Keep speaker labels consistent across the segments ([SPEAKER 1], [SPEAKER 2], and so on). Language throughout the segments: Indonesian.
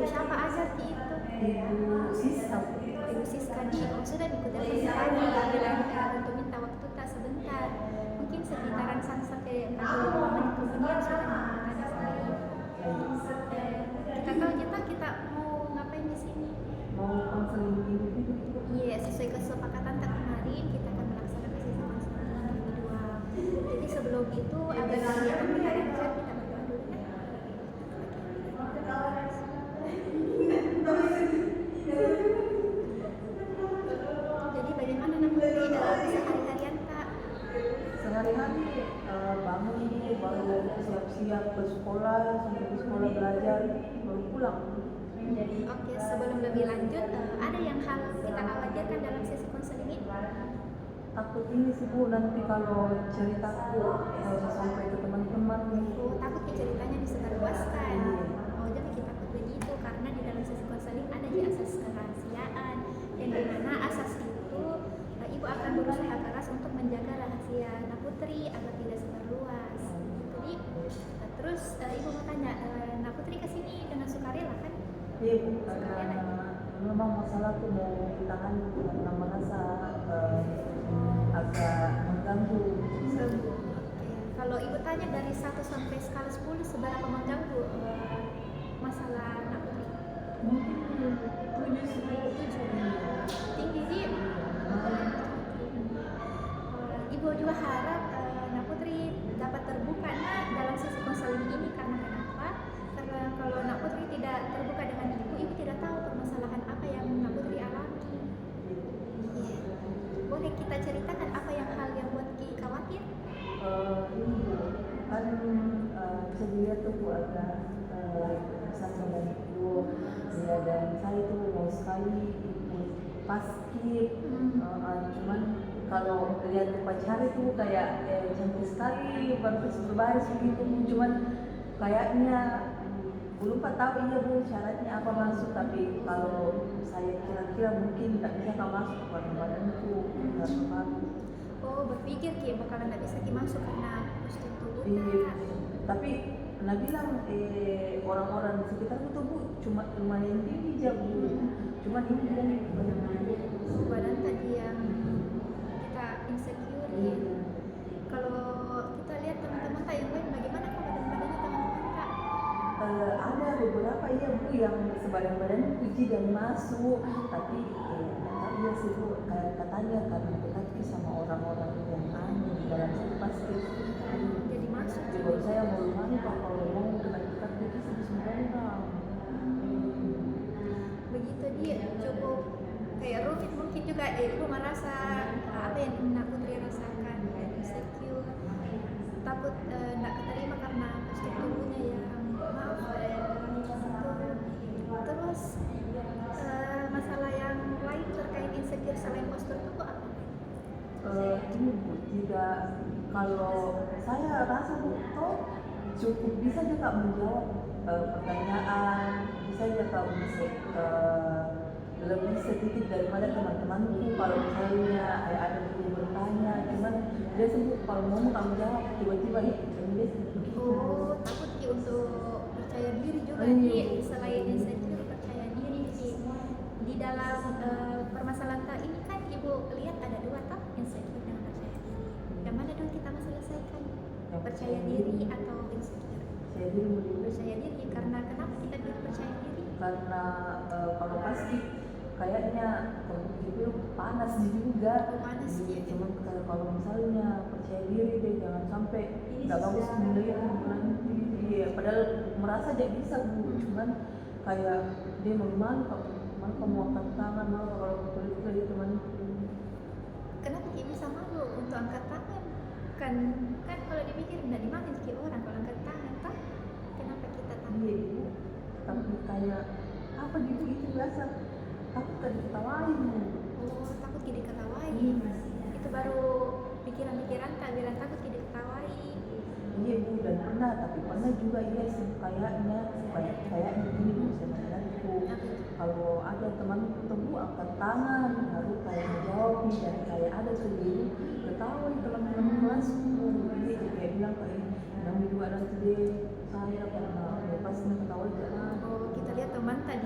[SPEAKER 1] ibu siapa aja Ki itu?
[SPEAKER 2] Ibu Siska.
[SPEAKER 1] Ibu Siska nih, oh sudah ikut telepon tadi bilang untuk minta waktu tak sebentar, mungkin sekitaran 1 sampai 45 menit kemudian sudah tanya sekali. Kita tahu kita mau ngapain di sini?
[SPEAKER 2] Mau konseling individu.
[SPEAKER 1] Iya, sesuai kesepakatan kemarin kita akan melaksanakan sesi konseling individual. Jadi sebelum itu ada kegiatan kita lanjut, kita berdoa dulu ya. Jadi bagaimana nanti sehari-harian Kak?
[SPEAKER 2] Sehari-hari bangun dulu, baru siap-siap ke sekolah, sampai ke sekolah belajar, baru pulang.
[SPEAKER 1] Oke, sebelum lebih lanjut, ada yang hal kita khawatirkan dalam sesi konseling ini?
[SPEAKER 2] Takut ini sih Bu, nanti kalau ceritaku sampai ke teman-teman.
[SPEAKER 1] Oh, takut ke ceritanya disebarluaskan. Oh, jadi kita takut begitu karena di dalam sesi konseling ada di asas kerahasiaan, yang dimana asas itu ibu akan berusaha keras untuk menjaga rahasia anak putri agar tidak sebarluas. Jadi terus ibu mau tanya, anak putri kesini dengan sukarela kan?
[SPEAKER 2] Iya Bu, karena memang masalah tuh mau ditangani karena merasa agak mengganggu.
[SPEAKER 1] Oke. Kalau ibu tanya dari 1 sampai skala 10 seberapa mengganggu masalah anak putri?
[SPEAKER 2] Mungkin 7.
[SPEAKER 1] Tinggi sih. Ibu juga harap anak putri dapat terbuka dalam sesi konseling ini karena kenapa? Karena kalau anak putri tidak terbuka dengan ibu tidak tahu permasalahan apa yang anak putri alami. Iya. Boleh kita ceritakan apa yang hal yang buat Ki khawatir?
[SPEAKER 2] Ini kan bisa dilihat tuh Bu agak misalnya dari ibu ya, dan saya tuh mau sekali ikut paskib, cuman kalau lihat upacara tuh kayak cantik sekali, bagus berbaris begitu, cuman kayaknya belum tahu iya Bu syaratnya apa masuk, tapi kalau saya kira-kira mungkin tak bisa masuk karena badanku nggak bagus.
[SPEAKER 1] Oh, berpikir Ki bakalan nggak bisa Ki masuk karena prostitut.
[SPEAKER 2] Iya, tapi Nah bilang orang-orang di sekitar itu Bu cuma lumayan tinggi aja Bu, cuman ini bilang
[SPEAKER 1] badan tadi yang kita insecure ya. Kalau kita lihat teman-teman yang lain bagaimana Kak badan-badannya teman-teman Kak?
[SPEAKER 2] Ada beberapa iya Bu yang sebadan-badan puji dan masuk, tapi iya sih Bu katanya karena dekat sama orang-orang yang aneh dalam satu pasti.
[SPEAKER 1] Jadi masuk.
[SPEAKER 2] Kalau saya mau rumahnya kalau mau dekat-dekat itu sebenarnya.
[SPEAKER 1] Begitu dia cukup kayak rumit mungkin juga ibu merasa apa yang Nak Putri rasakan kayak insecure, takut nggak keterima karena pasti tubuhnya yang maaf gitu. Terus masalah yang lain terkait insecure selain postur tubuh apa?
[SPEAKER 2] Ini Bu, tidak, kalau saya rasa Bu toh cukup bisa juga menjawab pertanyaan, bisa juga untuk lebih sedikit daripada teman-temanku kalau misalnya ada yang bertanya, cuman dia sendiri kalau mau kamu jawab tiba-tiba ya dia begitu.
[SPEAKER 1] Oh, takut Ki untuk percaya diri juga Ki, selain insecure percaya diri Ki. Di dalam permasalahan ini kan ibu lihat ada dua toh, insecure dan percaya diri. Yang mana dulu kita mau selesaikan? Percaya diri atau insecure? Percaya diri karena kenapa kita bilang percaya diri?
[SPEAKER 2] Karena kalau pasti kayaknya kalau itu panas juga.
[SPEAKER 1] Panas
[SPEAKER 2] ya.
[SPEAKER 1] ya.
[SPEAKER 2] Cuman kalau misalnya percaya diri deh, jangan sampai nggak bagus melihat nanti. Iya, padahal merasa jadi bisa Bu, cuman kayak dia malu kamu angkat tangan, malu kalau tulis dari teman.
[SPEAKER 1] Kenapa Ki bisa malu untuk angkat tangan? Kan kalau dipikir nggak dimakan Ki orang kalau angkat tangan, tak? Kenapa kita takut?
[SPEAKER 2] Iya Bu, tapi kayak apa gitu itu biasa takut tadi diketawain.
[SPEAKER 1] Oh, takut Ki diketawain. Itu baru pikiran-pikiran tak bilang takut Ki diketawain.
[SPEAKER 2] Iya Bu, dan pernah juga iya sih kayaknya gini Bu sebenarnya kalau ada temanku temu angkat tangan baru kayak menjawab nih, dan kayak ada sendiri ketawa teman-teman kelasku, dia kayak bilang kayak juga nanti deh saya karena pasti ketawa jangan.
[SPEAKER 1] Oh, kita lihat teman tadi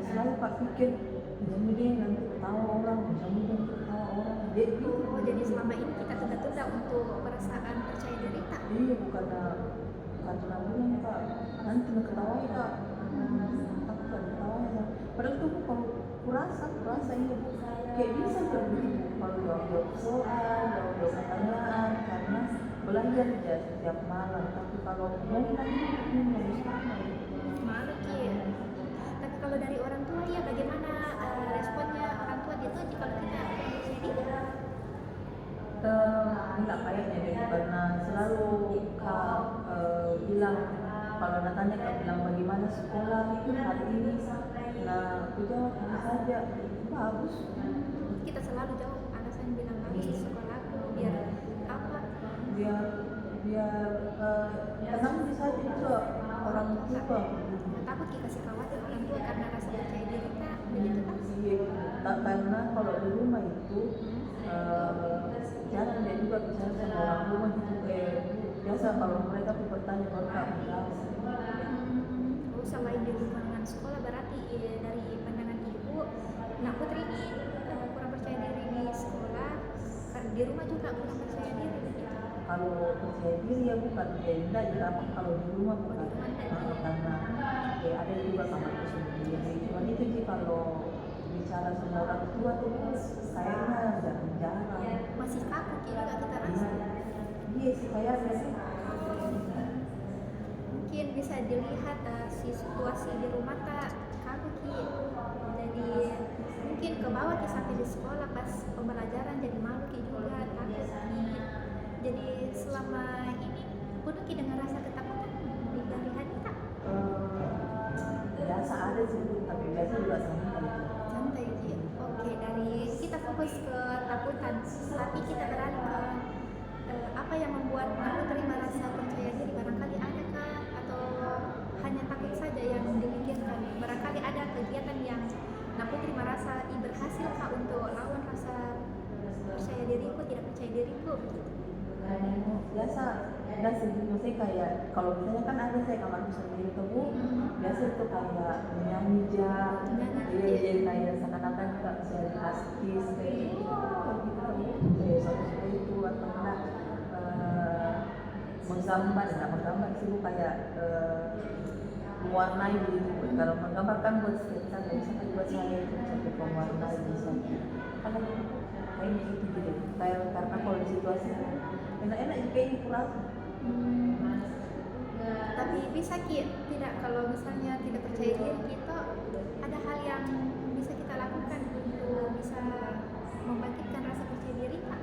[SPEAKER 2] selalu Pak pikir jangan dia nanti ketawa orang, jangan dia ketawa orang.
[SPEAKER 1] Oh, jadi selama ini kita tunda-tunda untuk perasaan percaya diri tak?
[SPEAKER 2] Iya, bukannya bilang Kak, nanti nak ketawa Kak, aku kan ketawa ya. Padahal tuh kalau kurasa ini kayak bisa begitu kalau jawab soal, jawab pertanyaan karena belajar aja setiap malam. Tapi kalau mau lagi ini harus sama.
[SPEAKER 1] Malu Ki. Tapi kalau dari orang tua ya bagaimana responnya orang tua gitu kalau kita jadi?
[SPEAKER 2] Enggak kayaknya deh, karena selalu Kak bilang kalau natanya Kak bilang bagaimana sekolah hari ini, nah aku jawab ini saja bagus.
[SPEAKER 1] Kita selalu jawab alasan bilang bagus di sekolahku biar apa?
[SPEAKER 2] biar tenang bisa juga orang tua.
[SPEAKER 1] Takut kita kasih khawatir orang tua karena rasa percaya diri tak begitu kan?
[SPEAKER 2] Iya, karena kalau di rumah itu jarang dia juga bicara sama orang rumah gitu biasa kalau mereka bertanya baru Kak menjawab.
[SPEAKER 1] Oh, selain di lingkungan sekolah berarti dari pandangan ibu, Nak Putri ini kurang percaya diri di sekolah, di rumah juga kurang percaya diri begitu.
[SPEAKER 2] Kalau percaya diri ya bukan enggak juga kalau di rumah bukan karena ada juga kamarku sendiri. Cuma itu sih kalau bicara sama orang tua tuh kayaknya jarang.
[SPEAKER 1] Masih kaku juga kita rasa.
[SPEAKER 2] Iya sih kayaknya sih.
[SPEAKER 1] Mungkin bisa dilihat si situasi di rumah tak kaku Ki. Jadi mungkin ke bawah Ki sampai di sekolah pas pembelajaran jadi malu Ki juga takut Ki. Jadi selama ini penuh Ki dengan rasa ketakutan di dari hati tak?
[SPEAKER 2] Biasa ada sih tapi biasa juga
[SPEAKER 1] Santai Ki. Oke, dari kita fokus ke takutan, tapi kita beralih ke apa yang membuat aku terima rasa percaya diri. Barangkali adakah atau hanya takut saja yang dimikirkan? Barangkali ada kegiatan yang aku terima rasa berhasil kak untuk lawan rasa percaya diriku, tidak percaya diriku.
[SPEAKER 2] Biasa ada sih maksudnya kayak kalau misalnya kan ada saya kamarku sendiri tuh Bu, biasa itu kayak menyanyi jadi kayak seakan-akan Kak saya artis kayak gitu seperti itu atau enggak menggambar sih Bu kayak mewarnai begitu. Kalau menggambar kan buat sketsa biasanya buat saya itu sampai mewarnai bisa karena kayak gitu gitu kayak karena kalau situasi enak-enak juga ini kurang.
[SPEAKER 1] Tapi bisa Ki, tidak kalau misalnya tidak percaya diri kita ada hal yang bisa kita lakukan untuk bisa membangkitkan rasa percaya diri Kak?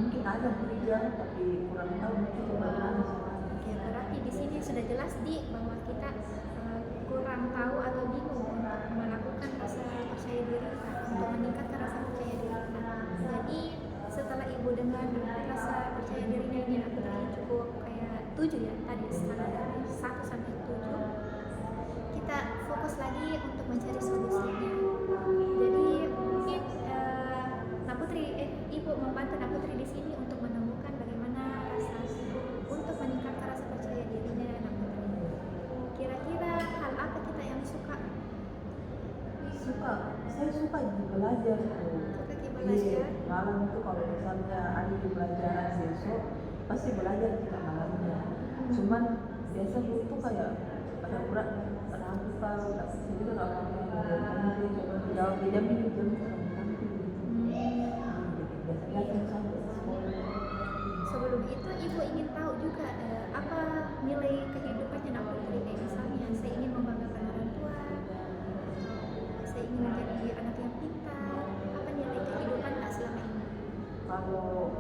[SPEAKER 2] Mungkin ada belajar tapi kurang tahu mungkin bagaimana.
[SPEAKER 1] Oke, berarti di sini sudah jelas di bahwa kita kurang tahu atau bingung untuk melakukan rasa percaya diri Kak, untuk meningkatkan rasa percaya diri Kak. Jadi setelah ibu dengan rasa percaya dirinya ini aku tadi cukup kayak 7 ya tadi skala dari 1 sampai 7 kita fokus lagi untuk mencari solusinya. Jadi mungkin ibu membantu Nak Putri di sini untuk menemukan bagaimana rasa untuk meningkatkan rasa percaya dirinya Nak Putri. Kira-kira hal apa kita yang suka?
[SPEAKER 2] Saya suka belajar tuh.
[SPEAKER 1] Suka Ki belajar?
[SPEAKER 2] Malam itu kalau misalnya ada pelajaran besok pasti belajar kita malamnya. Cuman biasa dulu tuh kayak ada berat, ada apa, nggak bisa juga nggak apa-apa. Jawab jam ini jam
[SPEAKER 1] Sebelum itu ibu ingin tahu juga apa nilai kehidupannya Nak Putri, kayak misalnya saya ingin membanggakan orang tua, saya ingin menjadi anak yang pintar, apa nilai kehidupan tak selama ini?
[SPEAKER 2] Kalau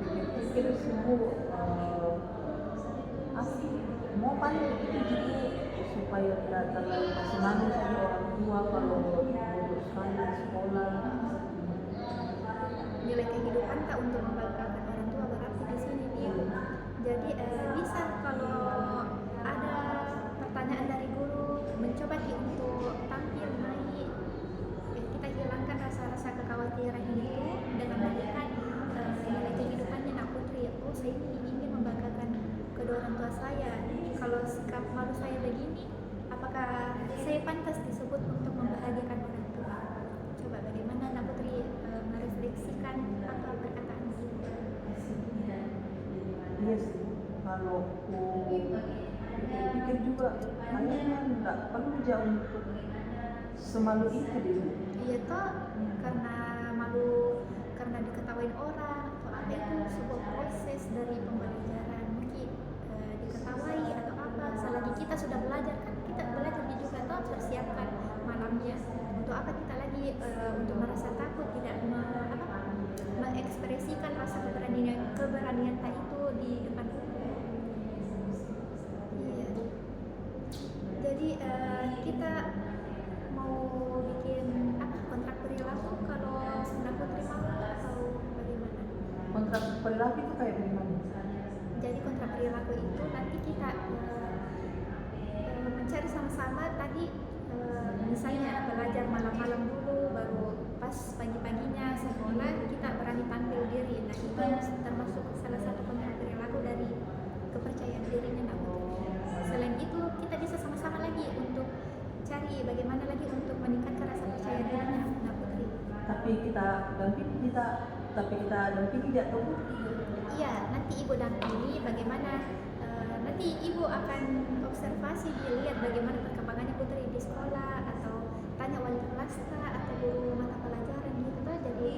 [SPEAKER 2] pikir sibuk asli mau paling itu juga supaya tidak terlalu senang sama orang tua kalau lulus sekolah.
[SPEAKER 1] Nilai kehidupan tak untuk membanggakan orang tua berarti di sini nih. Jadi bisa kalau ada pertanyaan dari guru mencoba untuk tampil naik, kita hilangkan rasa-rasa kekhawatiran itu dengan melihat nilai kehidupannya Nak Putri. Oh, saya ingin membanggakan kedua orang tua saya. Kalau sikap malu saya begini, apakah saya pandai
[SPEAKER 2] kalau pikir juga kayaknya nggak perlu jauh untuk semalu itu deh.
[SPEAKER 1] Iya toh, karena malu, karena diketawain orang atau apa, itu sebuah proses dari pembelajaran. Mungkin diketawai atau apa, selagi kita sudah belajar kan, kita belajar juga toh, persiapkan malamnya untuk apa kita lagi untuk merasa takut, tidak mengekspresikan rasa keberanian tak itu di depan umum. Iya. Jadi kita mau bikin apa, kontrak perilaku kalau Mbak Putri mau atau bagaimana?
[SPEAKER 2] Kontrak perilaku itu kayak gimana?
[SPEAKER 1] Jadi kontrak perilaku itu nanti kita mencari sama-sama tadi, misalnya belajar malam-malam dulu, baru pas pagi-paginya sekolah kita berani tampil diri. Nah itu termasuk salah satu kontrak perilaku dari kepercayaan dirinya Mbak Putri. Selain itu kita bisa sama-sama lagi untuk cari bagaimana lagi untuk meningkatkan rasa percaya dirinya Mbak Putri.
[SPEAKER 2] Tapi kita dampingi dia tahu.
[SPEAKER 1] Iya, nanti ibu dampingi bagaimana, nanti ibu akan observasi, dilihat bagaimana perkembangannya Putri di sekolah, atau tanya wali kelas atau guru mata pelajaran gitu toh. Jadi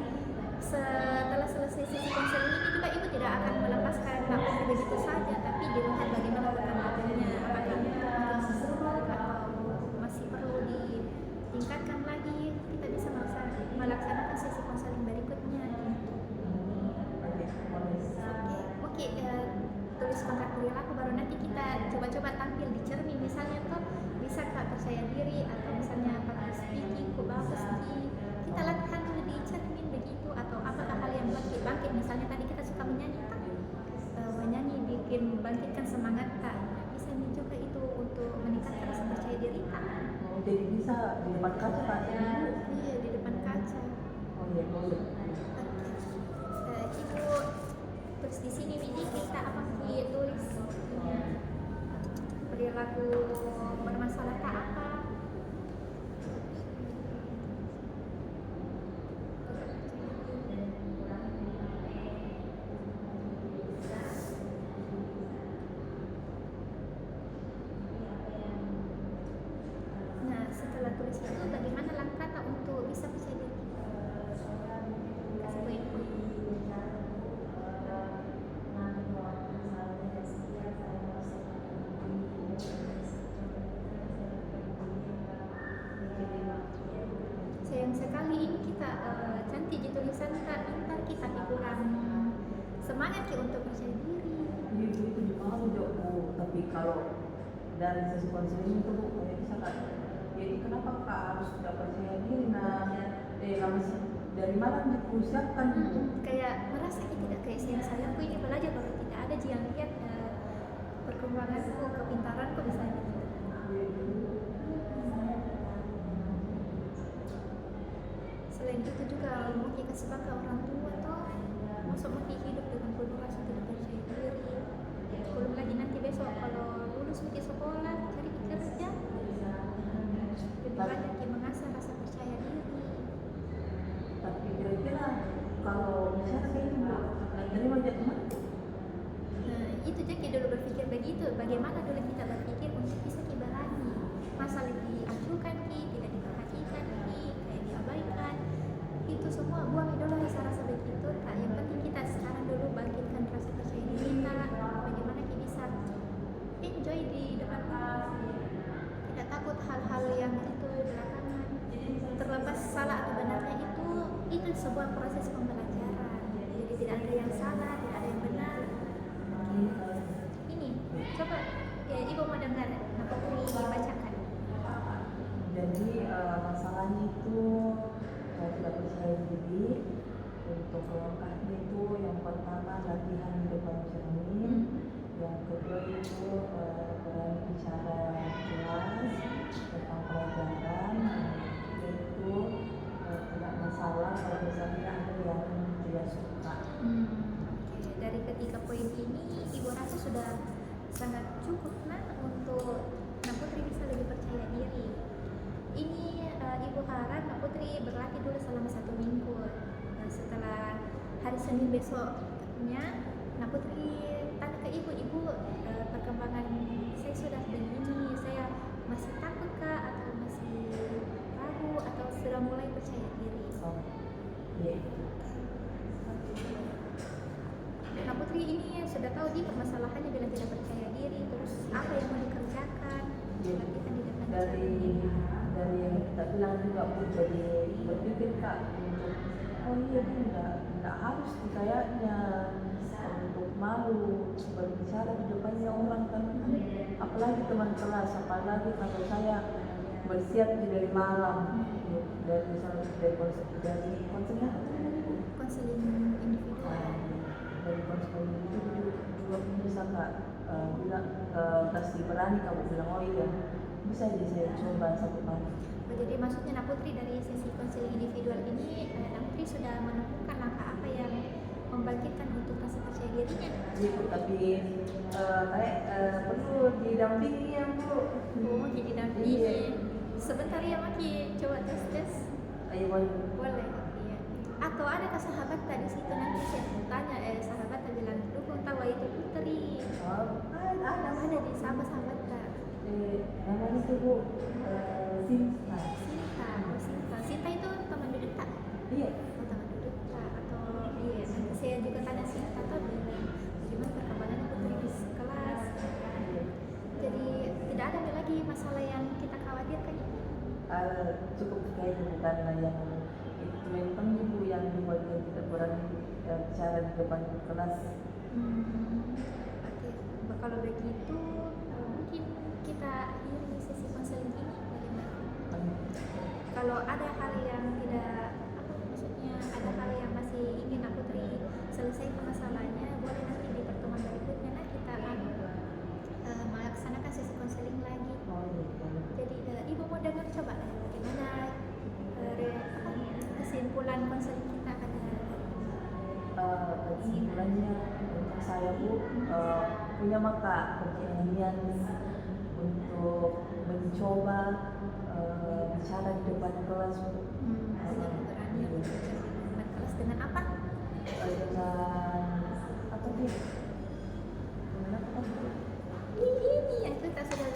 [SPEAKER 1] setelah selesai sesi konseling ini juga ibu tidak akan melepaskan Mbak Putri begitu saja, tapi dilihat bagaimana perkembangannya, apakah masih surut atau masih perlu ditingkatkan lagi, kita bisa melaksanakan sesi konseling berikutnya gitu. Oke, tulis kontrak perilaku, baru nanti kita coba-coba tampil di cermin misalnya toh, bisa Kak percaya diri, atau misalnya public speaking kok bagus nih, kita latihan dulu di cermin begitu. Atau apakah hal yang bangkit, misalnya tadi kita suka menyanyi tak, menyanyi bikin bangkitkan semangat tak, bisa juga itu untuk meningkatkan rasa percaya diri tak.
[SPEAKER 2] Jadi bisa di depan kaca kan?
[SPEAKER 1] Iya, di depan kaca.
[SPEAKER 2] Oh iya, boleh.
[SPEAKER 1] Ibu terus di sini Widi kita apa ditulis perilaku bermasalah tak apa. Nah setelah tulis itu bagaimana langkah tak untuk bisa percaya diri? Kasih poin-poin. Sayang sekali ini kita cantik di tulisan tak, pintar kita kurang semangat ki untuk percaya diri.
[SPEAKER 2] Itu juga Bu, tapi kalau dari sesi konseling itu Bu, kayak bisa kan? Jadi kenapa Kak harus tidak percaya diri? Dari mana dipersiapkan Bu?
[SPEAKER 1] Kayak merasa tidak kayak sayang-sayangku ini belajar baru tidak ada yang lihat perkembanganku, kepintaranku misalnya gitu. Selain itu juga mau kasih bangga orang tua toh, masuk mau hidup dengan penuh rasa tidak percaya diri. Belum lagi nanti besok kalau lulus di sekolah cari kerja, lebih banyak yang mengasah rasa percaya diri.
[SPEAKER 2] Tapi kira-kira kalau misalnya kayak ini Bu, terima aja teman.
[SPEAKER 1] Nah itu jadi dulu berpikir begitu, bagaimana dulu kita berpikir untuk bisa berani, masalah diacuhkan tidak diperhatikan kayak diabaikan, itu semua buang dulu rasa-rasa begitu. Kak, yang penting kita sekarang dulu bangkitkan rasa percaya diri kita, bagaimana kita bisa enjoy di depan umum, tidak takut hal-hal yang itu belakangan, terlepas salah atau benarnya itu sebuah proses pembelajaran. Jadi tidak ada yang salah, tidak ada yang benar. Ini coba ya, ibu mau dengar apa dibacakan.
[SPEAKER 2] Jadi masalahnya itu tidak percaya diri. Untuk langkahnya itu yang pertama latihan di depan cermin, yang kedua itu berani bicara jelas tentang pelajaran, itu tidak masalah kalau misalnya ada yang tidak suka.
[SPEAKER 1] Oke, dari ketiga poin ini ibu rasa sudah sangat cukup untuk Mbak Putri bisa lebih percaya diri. Ini ibu harap Mbak Putri berlatih dulu selama 1 minggu. Setelah hari Senin besoknya Mbak Putri tanda ke ibu, perkembangan saya sudah begini, saya masih takut kah atau masih ragu atau sudah mulai percaya diri?
[SPEAKER 2] Oh, iya.
[SPEAKER 1] Nah Putri ini sudah tahu di permasalahannya bilang tidak percaya diri, terus apa yang mau dikerjakan?
[SPEAKER 2] Iya.
[SPEAKER 1] Berarti kan di depan
[SPEAKER 2] dari yang kita bilang juga Bu, jadi berpikir Kak untuk oh iya Bu, nggak harus kayaknya untuk malu berbicara di depannya orang kan, apalagi teman kelas, apalagi kalau saya bersiap dari malam dari konselnya
[SPEAKER 1] konseling individual.
[SPEAKER 2] dari konseling itu juga bisa Kak bilang kasih berani kamu bilang oh iya bisa jadi saya coba satu kali.
[SPEAKER 1] Jadi maksudnya Nak Putri dari sesi konseling individual ini, Nak Putri sudah menemukan langkah apa yang membangkitkan untuk rasa percaya dirinya?
[SPEAKER 2] Iya, tapi kayak perlu didampingi ya Bu.
[SPEAKER 1] Oh, jadi dampingi.
[SPEAKER 2] Iya.
[SPEAKER 1] Sebentar ya Maki, coba tes.
[SPEAKER 2] Ayo boleh.
[SPEAKER 1] Boleh. Iya. Atau ada ke sahabat tadi situ nanti saya tanya, sahabat tadi bilang dukung tawa itu Putri.
[SPEAKER 2] Oh, ada
[SPEAKER 1] Ada di sahabat tak?
[SPEAKER 2] namanya tuh Bu Sinta.
[SPEAKER 1] Sinta itu teman duduk tak?
[SPEAKER 2] Iya.
[SPEAKER 1] Oh, teman duduk tak? Atau iya, nanti saya juga tanya Sinta tuh bilang gimana perkembangan Putri di kelas. Jadi tidak ada lagi masalah yang kita khawatirkan.
[SPEAKER 2] Cukup kayak itu karena yang itu memang ibu yang dibuat yang tidak berani bicara di depan kelas.
[SPEAKER 1] Oke, kalau begitu mungkin kita akhiri sesi konseling ini bagaimana? Kalau ada hal yang tidak maksudnya ada hal yang masih ingin Nak Putri selesaikan masalahnya, boleh nanti di pertemuan berikutnya kita melaksanakan sesi konseling lagi.
[SPEAKER 2] Oh, iya.
[SPEAKER 1] Jadi ibu mau dengar coba bagaimana kesimpulan konseling kita pada
[SPEAKER 2] kesimpulannya untuk saya Bu punya maka keberanian untuk mencoba bicara di depan kelas Bu.
[SPEAKER 1] punya keberanian untuk bicara di depan kelas dengan apa?
[SPEAKER 2] Dengan apa sih? Dengan apa?
[SPEAKER 1] Ini yang kita sudah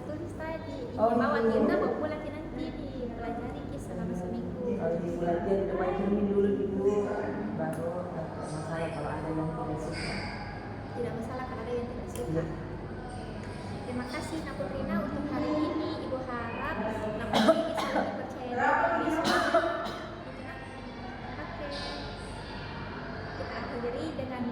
[SPEAKER 1] tulis tadi.
[SPEAKER 2] Oh,
[SPEAKER 1] Bawa
[SPEAKER 2] iya.
[SPEAKER 1] kita bawa pulang nanti dipelajari selama seminggu.
[SPEAKER 2] Kalau di latihan depan cermin dulu Ibu, baru masalah kalau ada yang tidak suka.
[SPEAKER 1] Tidak masalah kalau ada yang tidak suka.
[SPEAKER 2] Iya.
[SPEAKER 1] Terima kasih Nak Putrina untuk hari ini. Ibu harap Nak Putri bisa lebih percaya diri di sekolah. Oke. Kita akhiri dengan